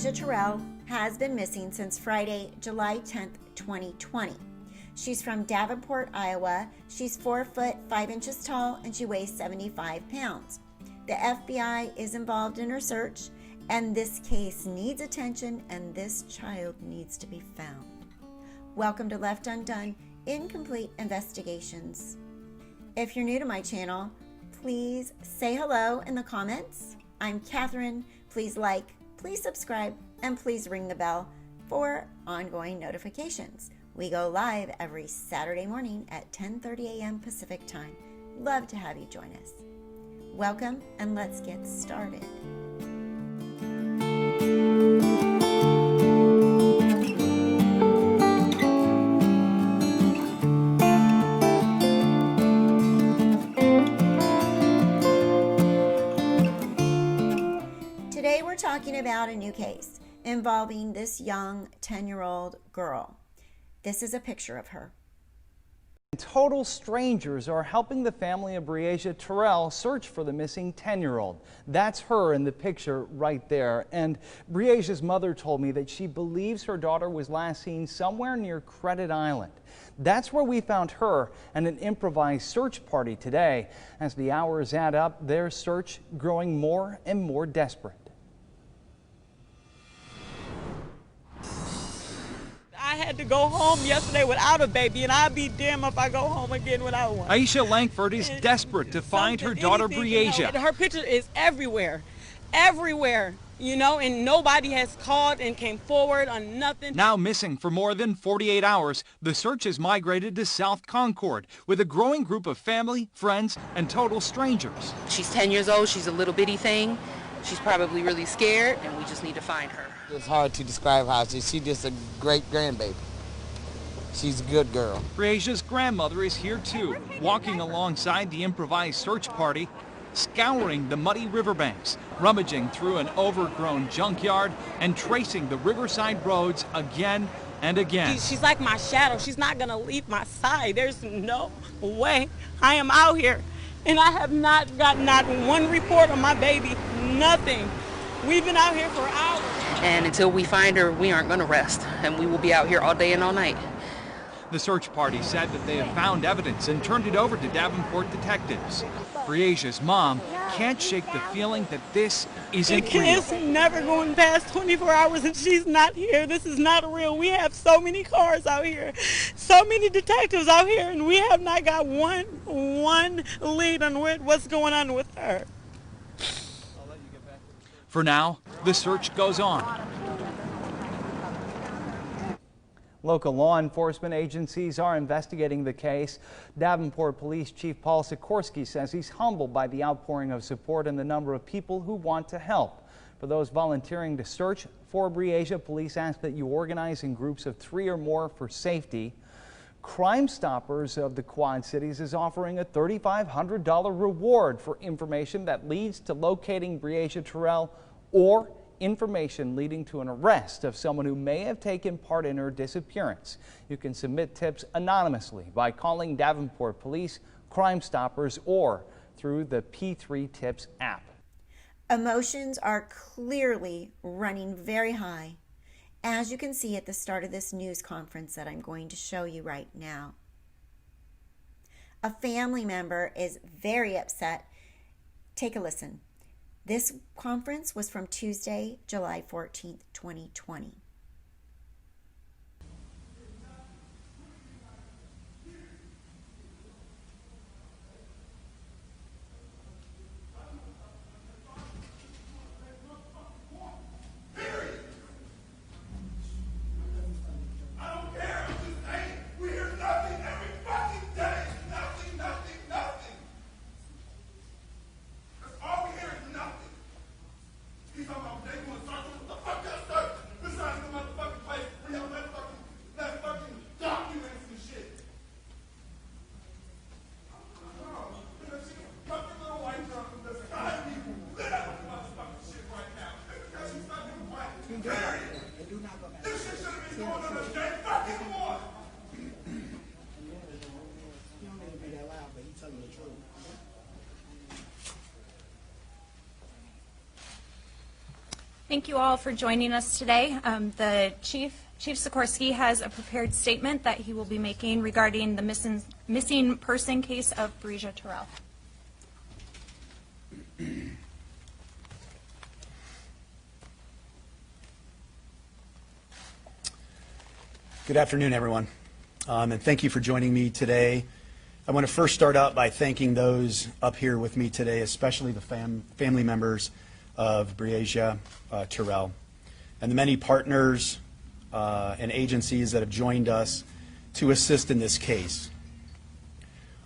Breasia Terrell has been missing since Friday, July 10th, 2020. She's from Davenport, Iowa. She's 4 foot 5 inches tall and she weighs 75 pounds. The FBI is involved in her search, and this case needs attention, and this child needs to be found. Welcome to Left Undone Incomplete Investigations. If you're new to my channel, please say hello in the comments. I'm Kathryn. Please like, please subscribe, and please ring the bell for ongoing notifications. We go live every Saturday morning at 10:30 a.m. Pacific time. Love to have you join us. Welcome, and let's get started. Today we're talking about a new case involving this young 10-year-old girl. This is a picture of her. Total strangers are helping the family of Breasia Terrell search for the missing 10-year-old. That's her in the picture right there. And Breasia's mother told me that she believes her daughter was last seen somewhere near Credit Island. That's where we found her and an improvised search party today. As the hours add up, their search growing more and more desperate. I had to go home yesterday without a baby, and I'd be damned if I go home again without one. Aisha Langford is desperate to find her daughter Breasia. Her picture is everywhere, you know, and nobody has called and came forward on nothing. Now missing for more than 48 hours, the search has migrated to South Concord with a growing group of family, friends, and total strangers. She's 10 years old. She's a little bitty thing. She's probably really scared, and we just need to find her. It's hard to describe how she's just a great grandbaby. She's a good girl. Breasia's grandmother is here too, walking alongside the improvised search party, scouring the muddy riverbanks, rummaging through an overgrown junkyard, and tracing the riverside roads again and again. She's like my shadow. She's not gonna leave my side. There's no way. I am out here, and I have not gotten not one report on my baby, nothing. We've been out here for hours. And until we find her, we aren't going to rest, and we will be out here all day and all night. The search party said that they have found evidence and turned it over to Davenport detectives. Breasia's mom can't shake the feeling that this isn't real. It's never going past 24 hours and she's not here. This is not real. We have so many cars out here, so many detectives out here, and we have not got one lead on what's going on with her. For now, the search goes on. Local law enforcement agencies are investigating the case. Davenport Police Chief Paul Sikorsky says he's humbled by the outpouring of support and the number of people who want to help. For those volunteering to search for Breasia, police ask that you organize in groups of 3 or more for safety. Crime Stoppers of the Quad Cities is offering a $3,500 reward for information that leads to locating Breasia Terrell or information leading to an arrest of someone who may have taken part in her disappearance. You can submit tips anonymously by calling Davenport Police, Crime Stoppers, or through the P3 Tips app. Emotions are clearly running very high, as you can see at the start of this news conference that I'm going to show you right now. A family member is very upset. Take a listen. This conference was from Tuesday, July 14th, 2020. Thank you all for joining us today. The Chief Sikorsky has a prepared statement that he will be making regarding the missing person case of Breasia Terrell. Good afternoon, everyone, and thank you for joining me today. I want to first start out by thanking those up here with me today, especially the family members of Breasia Terrell, and the many partners and agencies that have joined us to assist in this case.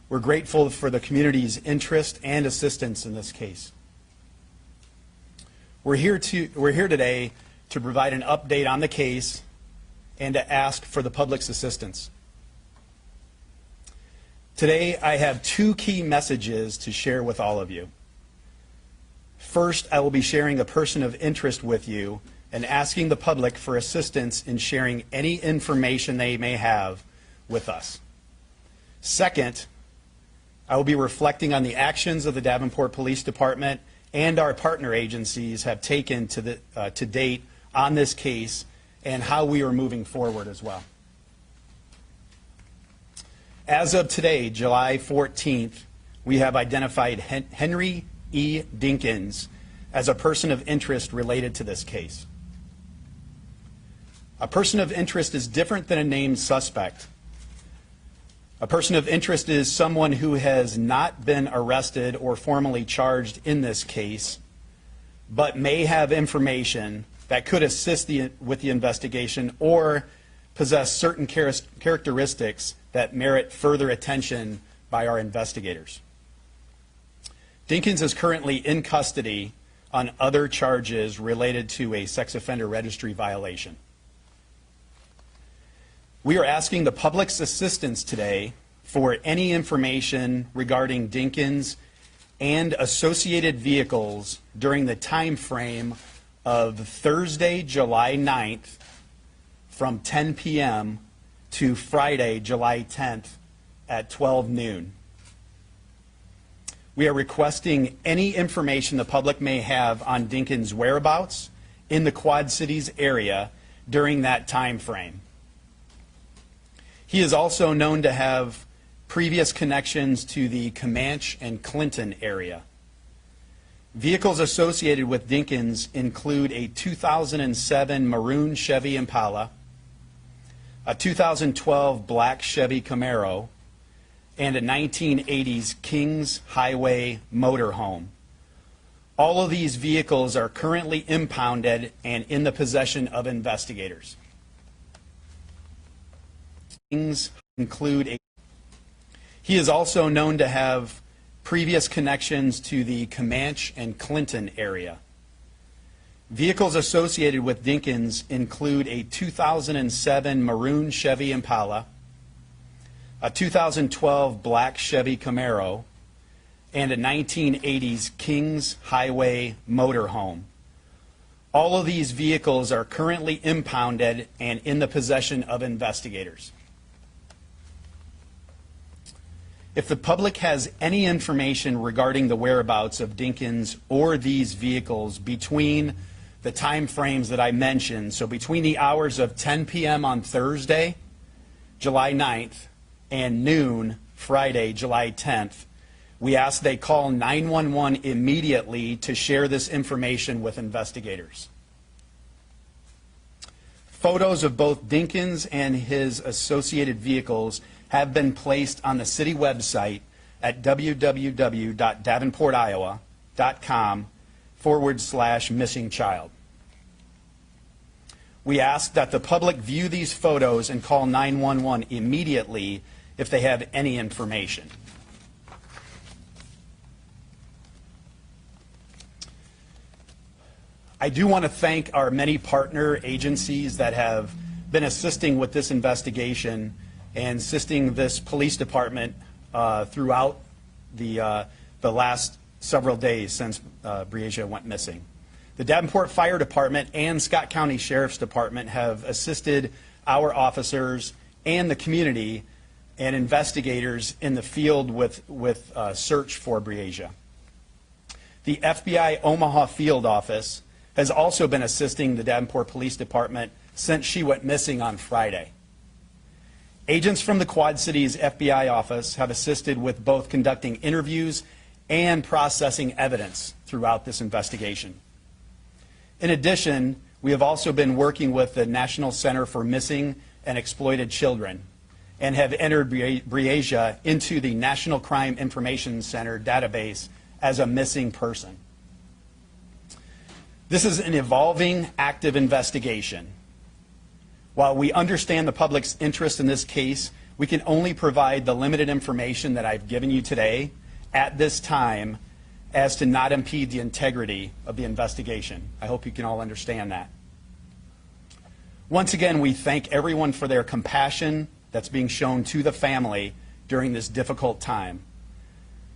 We're grateful for the community's interest and assistance in this case. We're here today to provide an update on the case and to ask for the public's assistance. Today, I have two key messages to share with all of you. First, I will be sharing a person of interest with you and asking the public for assistance in sharing any information they may have with us. Second, I will be reflecting on the actions of the Davenport Police Department and our partner agencies have taken to date on this case and how we are moving forward as well. As of today, July 14th, we have identified Henry E. Dinkins as a person of interest related to this case. A person of interest is different than a named suspect. A person of interest is someone who has not been arrested or formally charged in this case, but may have information that could assist with the investigation or possess certain characteristics that merit further attention by our investigators. Dinkins is currently in custody on other charges related to a sex offender registry violation. We are asking the public's assistance today for any information regarding Dinkins and associated vehicles during the time frame of Thursday, July 9th from 10 p.m. to Friday, July 10th at 12 noon. We are requesting any information the public may have on Dinkins' whereabouts in the Quad Cities area during that time frame. He is also known to have previous connections to the Comanche and Clinton area. Vehicles associated with Dinkins include a 2007 maroon Chevy Impala, a 2012 black Chevy Camaro, and a 1980s Kings Highway motorhome. All of these vehicles are currently impounded and in the possession of investigators. Things include he is also known to have previous connections to the Comanche and Clinton area. Vehicles associated with Dinkins include a 2007 maroon Chevy Impala, a 2012 black Chevy Camaro, and a 1980s Kings Highway motorhome. All of these vehicles are currently impounded and in the possession of investigators. If the public has any information regarding the whereabouts of Dinkins or these vehicles between the time frames that I mentioned, so between the hours of 10 p.m. on Thursday, July 9th, and noon, Friday, July 10th, we ask they call 911 immediately to share this information with investigators. Photos of both Dinkins and his associated vehicles have been placed on the city website at www.davenportiowa.com/missing-child. We ask that the public view these photos and call 911 immediately if they have any information. I do want to thank our many partner agencies that have been assisting with this investigation and assisting this police department throughout the last several days since Breasia went missing. The Davenport Fire Department and Scott County Sheriff's Department have assisted our officers and the community and investigators in the field with search for Breasia. The FBI Omaha Field Office has also been assisting the Davenport Police Department since she went missing on Friday. Agents from the Quad Cities FBI office have assisted with both conducting interviews and processing evidence throughout this investigation. In addition, we have also been working with the National Center for Missing and Exploited Children and have entered Breasia into the National Crime Information Center database as a missing person. This is an evolving, active investigation. While we understand the public's interest in this case, we can only provide the limited information that I've given you today at this time as to not impede the integrity of the investigation. I hope you can all understand that. Once again, we thank everyone for their compassion that's being shown to the family during this difficult time.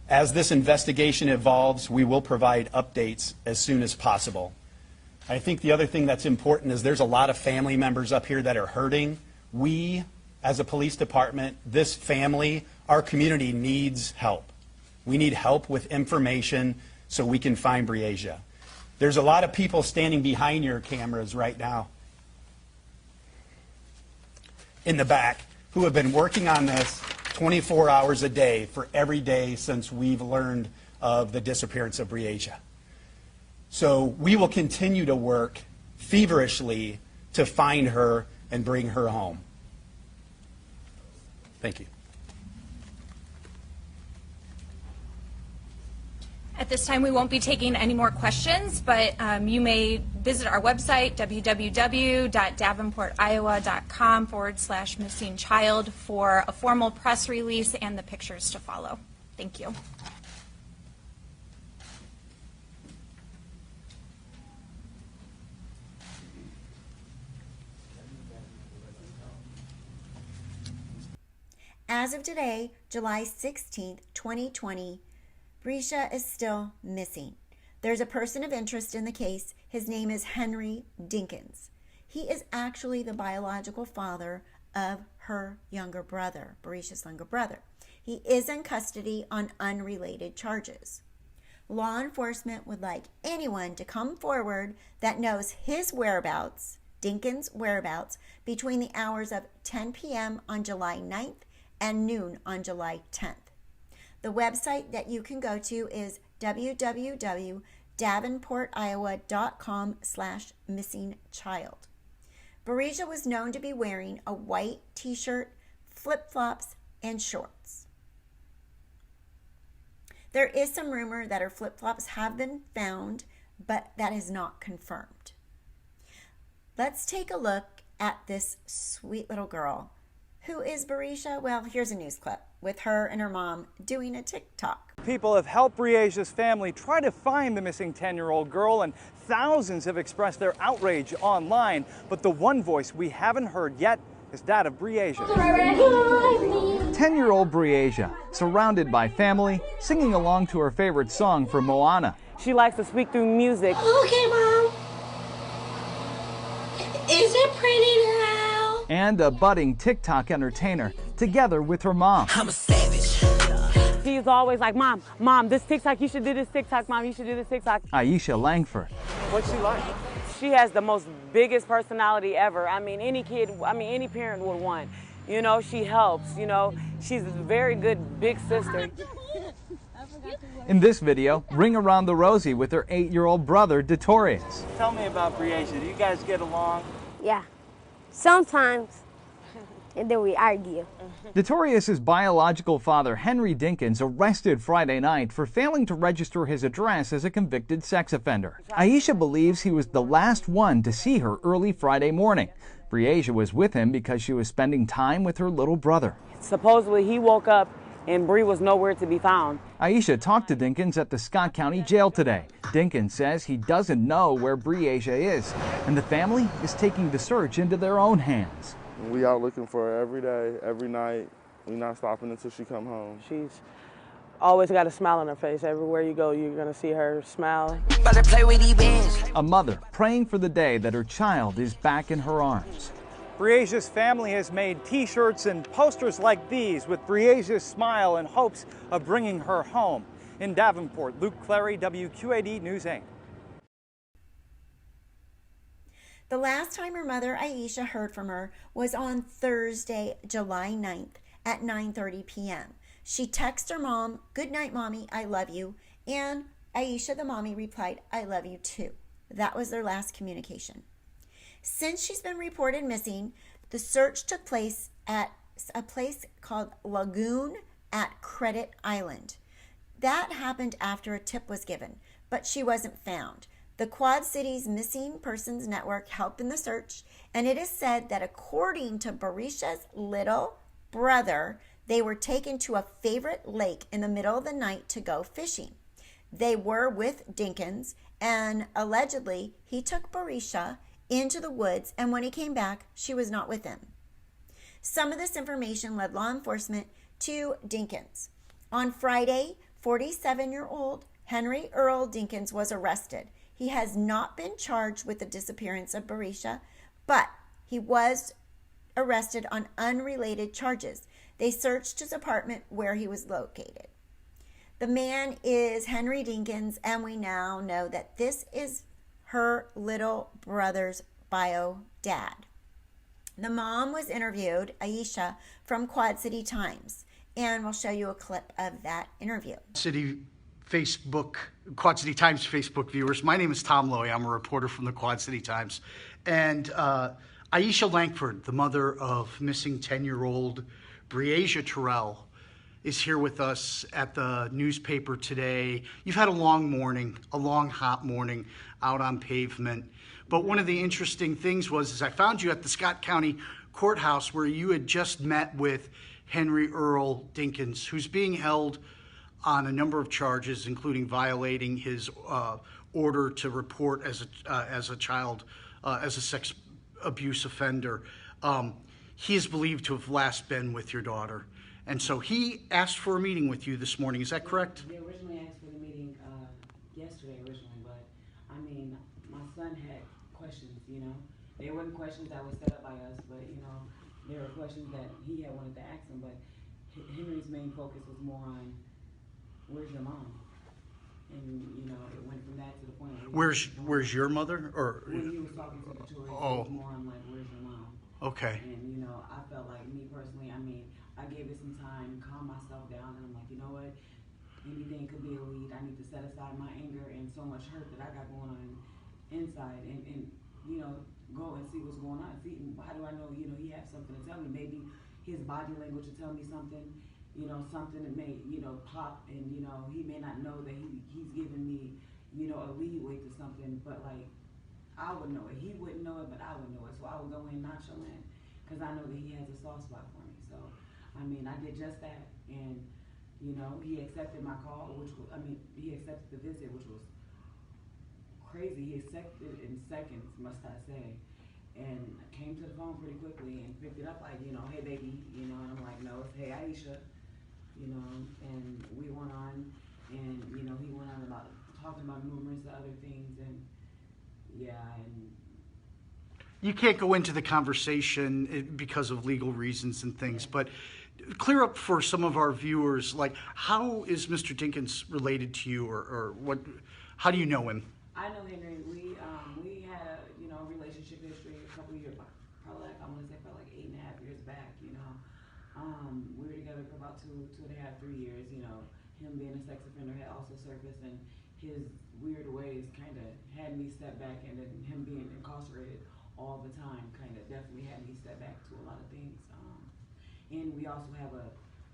As this investigation evolves, we will provide updates as soon as possible. I think the other thing that's important is there's a lot of family members up here that are hurting. We, as a police department, this family, our community needs help. We need help with information so we can find Breasia. There's a lot of people standing behind your cameras right now in the back who have been working on this 24 hours a day for every day since we've learned of the disappearance of Breasia. So we will continue to work feverishly to find her and bring her home. Thank you. At this time, we won't be taking any more questions, but you may visit our website, www.davenportiowa.com/missing-child, for a formal press release and the pictures to follow. Thank you. As of today, July 16th, 2020, Breasia is still missing. There's a person of interest in the case. His name is Henry Dinkins. He is actually the biological father of her younger brother, Breasia's younger brother. He is in custody on unrelated charges. Law enforcement would like anyone to come forward that knows his whereabouts, Dinkins' whereabouts, between the hours of 10 p.m. on July 9th and noon on July 10th. The website that you can go to is www.davenportiowa.com/missingchild. Breasia was known to be wearing a white t-shirt, flip-flops, and shorts. There is some rumor that her flip-flops have been found, but that is not confirmed. Let's take a look at this sweet little girl. Who is Breasia? Well, here's a news clip with her and her mom doing a TikTok. People have helped Breasia's family try to find the missing 10-year-old girl, and thousands have expressed their outrage online. But the one voice we haven't heard yet is that of Breasia. 10-year-old Breasia, surrounded by family, singing along to her favorite song from Moana. She likes to speak through music. Okay, Mom. Is it pretty now? And a budding TikTok entertainer, together with her mom. I'm a savage. She's always like, Mom, this TikTok, you should do this TikTok, Mom, you should do this TikTok. Aisha Langford. What's she like? She has the most biggest personality ever. I mean, any parent would want. You know, she helps, you know. She's a very good big sister. In this video, Ring Around the Rosie with her 8-year-old brother, Detorius. Tell me about Breasia. Do you guys get along? Yeah, sometimes, and then we argue. Detorius' biological father, Henry Dinkins, arrested Friday night for failing to register his address as a convicted sex offender. Aisha believes he was the last one to see her early Friday morning. Breasia was with him because she was spending time with her little brother. Supposedly, he woke up and Bree was nowhere to be found. Aisha talked to Dinkins at the Scott County Jail today. Dinkins says he doesn't know where Breasia is, and the family is taking the search into their own hands. We out looking for her every day, every night. We're not stopping until she come home. She's always got a smile on her face. Everywhere you go, you're gonna see her smile. A mother praying for the day that her child is back in her arms. Breasia's family has made t-shirts and posters like these with Breasia's smile in hopes of bringing her home. In Davenport, Luke Clary, WQAD News 8. The last time her mother, Aisha, heard from her was on Thursday, July 9th at 9:30 p.m. She texted her mom, "Good night, Mommy, I love you." And Aisha, the mommy, replied, "I love you too." That was their last communication. Since she's been reported missing, the search took place at a place called Lagoon at Credit Island. That happened after a tip was given, but she wasn't found. The Quad Cities Missing Persons Network helped in the search, and it is said that according to Beresia's little brother, they were taken to a favorite lake in the middle of the night to go fishing. They were with Dinkins, and allegedly he took Bresia into the woods, and when he came back, she was not with him. Some of this information led law enforcement to Dinkins. On Friday, 47-year-old Henry Earl Dinkins was arrested. He has not been charged with the disappearance of Bresia, but he was arrested on unrelated charges. They searched his apartment where he was located. The man is Henry Dinkins, and we now know that this is her little brother's bio dad. The mom was interviewed, Aisha, from Quad City Times, and we'll show you a clip of that interview. Quad City Times Facebook viewers. My name is Tom Lowy. I'm a reporter from the Quad City Times. And Aisha Langford, the mother of missing 10-year-old Breasia Terrell, is here with us at the newspaper today. You've had a long morning, a long hot morning out on pavement. But one of the interesting things was I found you at the Scott County Courthouse where you had just met with Henry Earl Dinkins, who's being held on a number of charges, including violating his order to report as a child, as a sex abuse offender. He is believed to have last been with your daughter. And so he asked for a meeting with you this morning. Is that correct? They originally asked for the meeting yesterday but I mean, my son had questions, you know. They weren't questions that were set up by us, but, you know, there were questions that he had wanted to ask him, but Henry's main focus was more on, where's your mom? And, you know, it went from that to the point where Where's your mother? Or when he was talking to the tourists, it was more on, like, where's your mom? Okay. And, you know, I felt like, me personally, I mean, I gave it some time, calm myself down, and I'm like, you know what? Anything could be a lead. I need to set aside my anger and so much hurt that I got going on inside and you know, go and see what's going on. See, how do I know, you know, he has something to tell me? Maybe his body language will tell me something, you know, something that may, you know, pop, and, you know, he may not know that he's giving me, you know, a leeway to something, but, like, I would know it. He wouldn't know it, but I would know it. So I would go in nonchalant because I know that he has a soft spot for me. So, I mean, I did just that, and, you know, he accepted my call, which was, I mean, he accepted the visit, which was crazy. He accepted it in seconds, must I say, and came to the phone pretty quickly and picked it up like, you know, hey, baby, you know, and I'm like, no, it's hey, Aisha, you know, and we went on, and, you know, he went on about talking about numerous other things, and, yeah, and you can't go into the conversation because of legal reasons and things, but clear up for some of our viewers, like, how is Mr. Dinkins related to you, or what? How do you know him? I know Henry. We had a, you know, relationship history a couple of years, probably like, I want to say about like 8.5 years back. You know, we were together for about 2.5, 3 years. You know, him being a sex offender had also surfaced, and his weird ways kind of had me step back, and then him being incarcerated all the time kind of definitely had me step back to a lot of things. And we also have an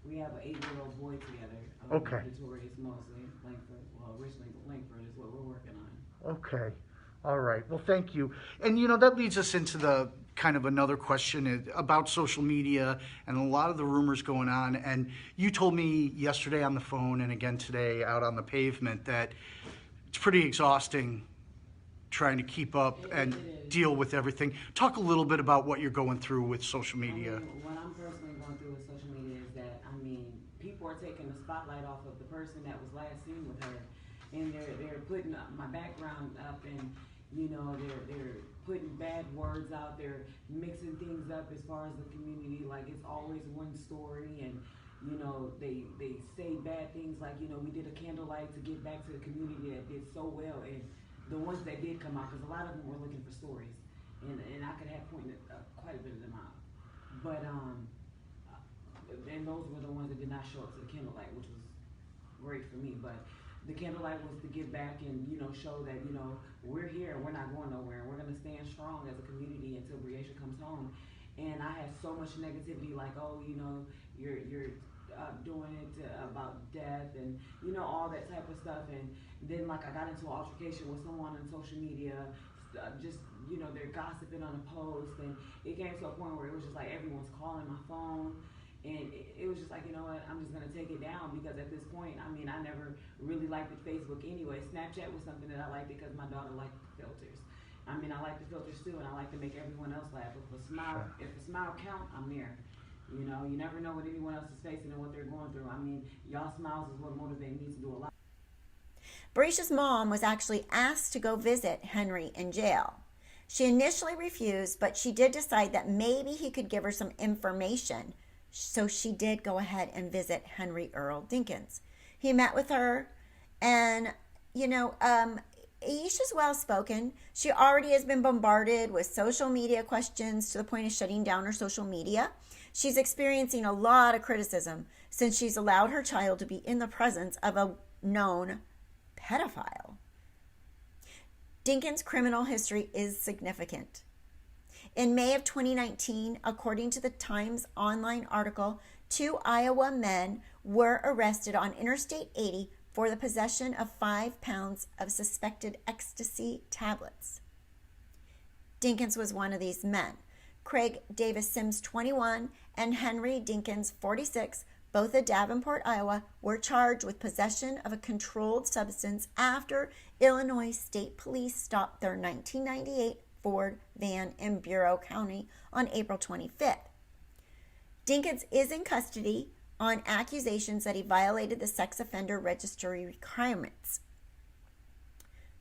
8-year-old boy together. Okay. Notorious mostly Langford. Well, originally Langford is what we're working on. Okay. All right. Well, thank you. And, you know, that leads us into the kind of another question about social media and a lot of the rumors going on. And you told me yesterday on the phone and again today out on the pavement that it's pretty exhausting trying to keep up and deal with everything. Talk a little bit about what you're going through with social media. I mean, what I'm personally going through with social media is that, I mean, people are taking the spotlight off of the person that was last seen with her, and they're putting my background up, and, you know, they're putting bad words out, they're mixing things up as far as the community, like it's always one story, and, you know, they say bad things like, you know, we did a candlelight to give back to the community that did so well, and the ones that did come out, because a lot of them were looking for stories, and I could have pointed quite a bit of them out. But and those were the ones that did not show up to the candlelight, which was great for me. But the candlelight was to give back and, you know, show that, you know, we're here, we're not going nowhere, and we're going to stand strong as a community until Breasia comes home. And I had so much negativity, like, oh, you know, you're doing it about death and, you know, all that type of stuff. And then, like, I got into an altercation with someone on social media, just, you know, they're gossiping on a post, and it came to a point where it was just like everyone's calling my phone. And it was just like, you know what, I'm just going to take it down, because at this point, I mean, I never really liked Facebook anyway. Snapchat was something that I liked because my daughter liked the filters. I mean, I like the filters too, and I like to make everyone else laugh. If a smile count, I'm there. You know, you never know what anyone else is facing and what they're going through. I mean, y'all smiles is what motivates me to do a lot. Breasia's mom was actually asked to go visit Henry in jail. She initially refused, but she did decide that maybe he could give her some information. So she did go ahead and visit Henry Earl Dinkins. He met with her, and, you know, Aisha's well-spoken. She already has been bombarded with social media questions to the point of shutting down her social media. She's experiencing a lot of criticism since she's allowed her child to be in the presence of a known pedophile. Dinkins' criminal history is significant. In May of 2019, according to the Times online article, 2 Iowa men were arrested on Interstate 80 for the possession of 5 pounds of suspected ecstasy tablets. Dinkins was one of these men. Craig Davis Sims, 21, and Henry Dinkins, 46, both of Davenport, Iowa, were charged with possession of a controlled substance after Illinois State Police stopped their 1998 Ford van in Bureau County on April 25th. Dinkins is in custody on accusations that he violated the sex offender registry requirements.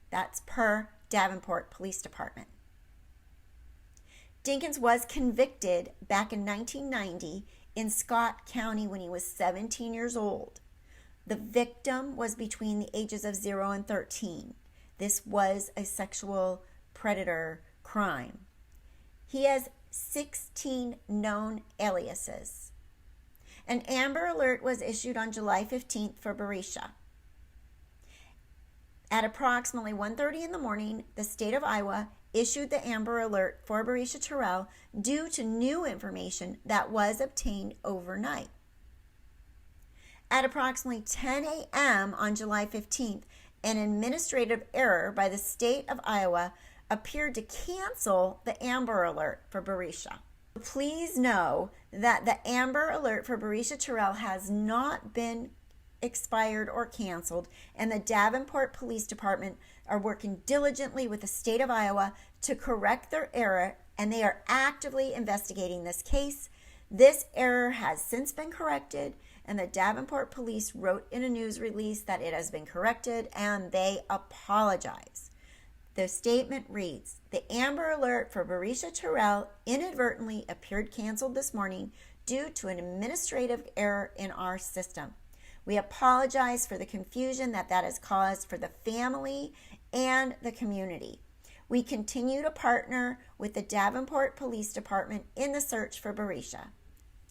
That's per Davenport Police Department. Dinkins was convicted back in 1990 in Scott County when he was 17 years old. The victim was between the ages of 0 and 13. This was a sexual predator crime. He has 16 known aliases. An Amber Alert was issued on July 15th for Breasia. At approximately 1:30 in the morning, the state of Iowa issued the Amber Alert for Breasia Terrell due to new information that was obtained overnight. At approximately 10 a.m. on July 15th, an administrative error by the state of Iowa appeared to cancel the Amber Alert for Breasia. Please know that the Amber Alert for Breasia Terrell has not been expired or canceled, and the Davenport Police Department are working diligently with the state of Iowa to correct their error, and they are actively investigating this case. This error has since been corrected, and the Davenport Police wrote in a news release that it has been corrected, and they apologize. The statement reads, "The Amber Alert for Breasia Terrell inadvertently appeared canceled this morning due to an administrative error in our system. We apologize for the confusion that has caused for the family and the community. We continue to partner with the Davenport Police Department in the search for Breasia."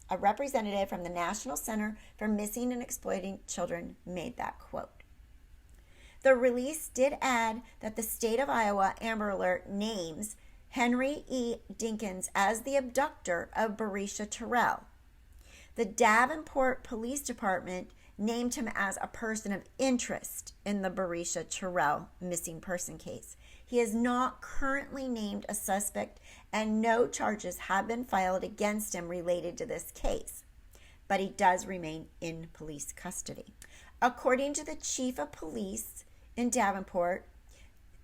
A representative from the National Center for Missing and Exploiting Children made that quote. The release did add that the state of Iowa Amber Alert names Henry E. Dinkins as the abductor of Breasia Terrell. The Davenport Police Department named him as a person of interest in the Breasia Terrell missing person case. He is not currently named a suspect, and no charges have been filed against him related to this case, but he does remain in police custody. According to the chief of police in Davenport,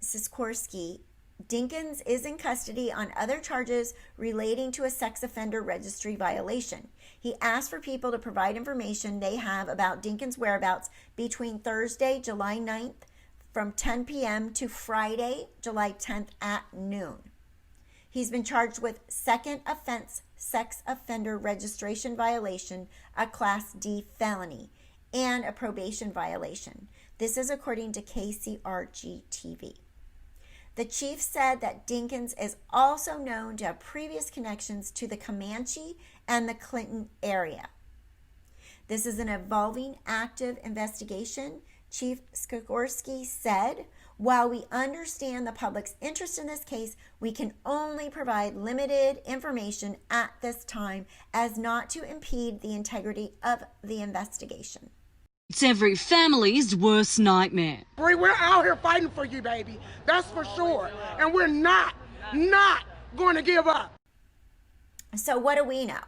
Sikorsky, Dinkins is in custody on other charges relating to a sex offender registry violation. He asked for people to provide information they have about Dinkins' whereabouts between Thursday, July 9th from 10 p.m. to Friday, July 10th at noon. He's been charged with second offense sex offender registration violation, a Class D felony, and a probation violation. This is according to KCRG TV. The chief said that Dinkins is also known to have previous connections to the Comanche and the Clinton area. This is an evolving, active investigation, Chief Sikorsky said. While we understand the public's interest in this case, we can only provide limited information at this time as not to impede the integrity of the investigation. It's every family's worst nightmare. Bree, we're out here fighting for you, baby. That's for sure. And we're not going to give up. So what do we know?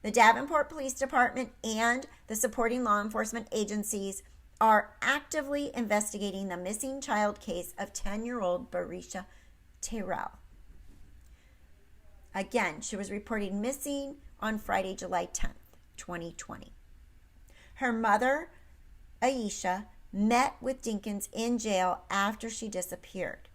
The Davenport Police Department and the supporting law enforcement agencies are actively investigating the missing child case of 10-year-old Breasia Terrell. Again, she was reported missing on Friday, July 10th, 2020. Her mother, Aisha, met with Dinkins in jail after she disappeared.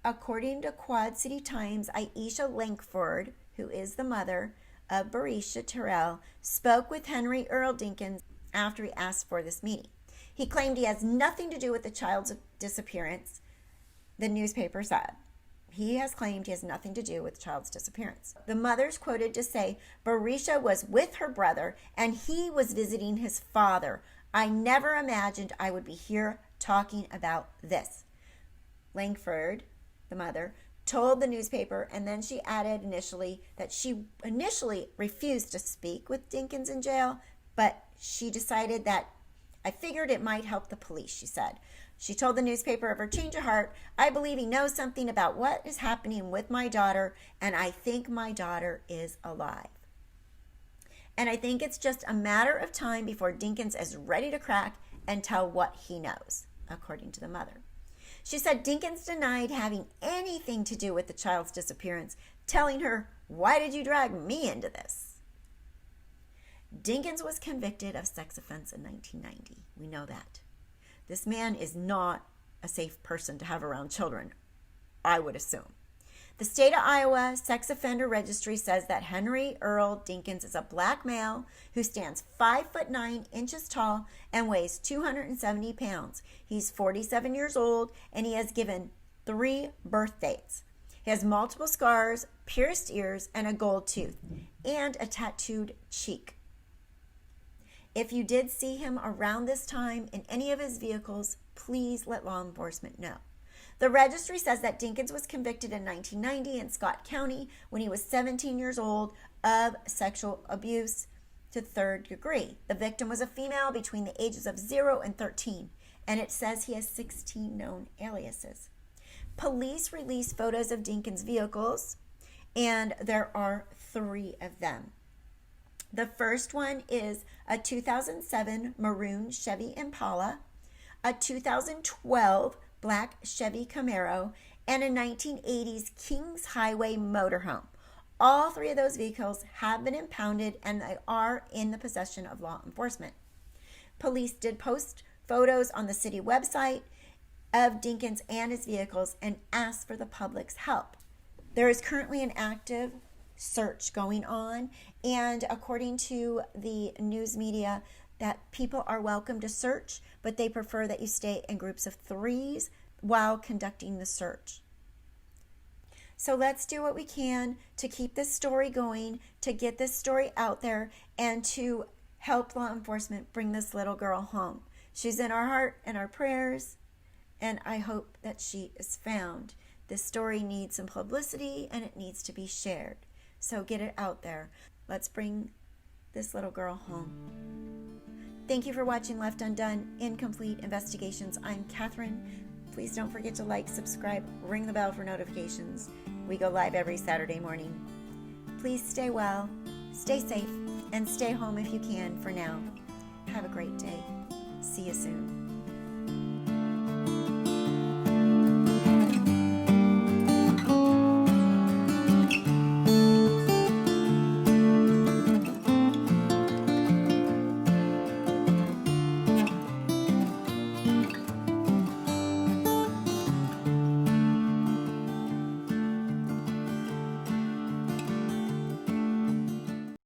According to Quad City Times, Aisha Langford, who is the mother of Breasia Terrell, spoke with Henry Earl Dinkins after he asked for this meeting. He claimed he has nothing to do with the child's disappearance, the newspaper said. He has claimed he has nothing to do with the child's disappearance. The mother's quoted to say, Breasia was with her brother and he was visiting his father. I never imagined I would be here talking about this. Langford, the mother, told the newspaper, and then she added that she initially refused to speak with Dinkins in jail, but she decided that I figured it might help the police, she said. She told the newspaper of her change of heart, I believe he knows something about what is happening with my daughter, and I think my daughter is alive. And I think it's just a matter of time before Dinkins is ready to crack and tell what he knows, according to the mother. She said Dinkins denied having anything to do with the child's disappearance, telling her, why did you drag me into this? Dinkins was convicted of sex offense in 1990. We know that. This man is not a safe person to have around children, I would assume. The state of Iowa Sex Offender Registry says that Henry Earl Dinkins is a black male who stands 5'9" tall and weighs 270 pounds. He's 47 years old and he has given 3 birth dates. He has multiple scars, pierced ears, and a gold tooth, and a tattooed cheek. If you did see him around this time in any of his vehicles, please let law enforcement know. The registry says that Dinkins was convicted in 1990 in Scott County when he was 17 years old of sexual abuse to 3rd degree. The victim was a female between the ages of 0 and 13, and it says he has 16 known aliases. Police released photos of Dinkins' vehicles, and there are 3 of them. The first one is a 2007 maroon Chevy Impala, a 2012 black Chevy Camaro, and a 1980s Kings Highway motorhome. All 3 of those vehicles have been impounded and they are in the possession of law enforcement. Police did post photos on the city website of Dinkins and his vehicles and asked for the public's help. There is currently an active search going on, and according to the news media, that people are welcome to search, but they prefer that you stay in groups of 3s while conducting the search. So let's do what we can to keep this story going, to get this story out there, and to help law enforcement bring this little girl home. She's in our heart and our prayers, and I hope that she is found. This story needs some publicity and it needs to be shared. So get it out there. Let's bring this little girl home. Thank you for watching Left Undone, Incomplete Investigations. I'm Kathryn. Please don't forget to like, subscribe, ring the bell for notifications. We go live every Saturday morning. Please stay well, stay safe, and stay home if you can for now. Have a great day. See you soon.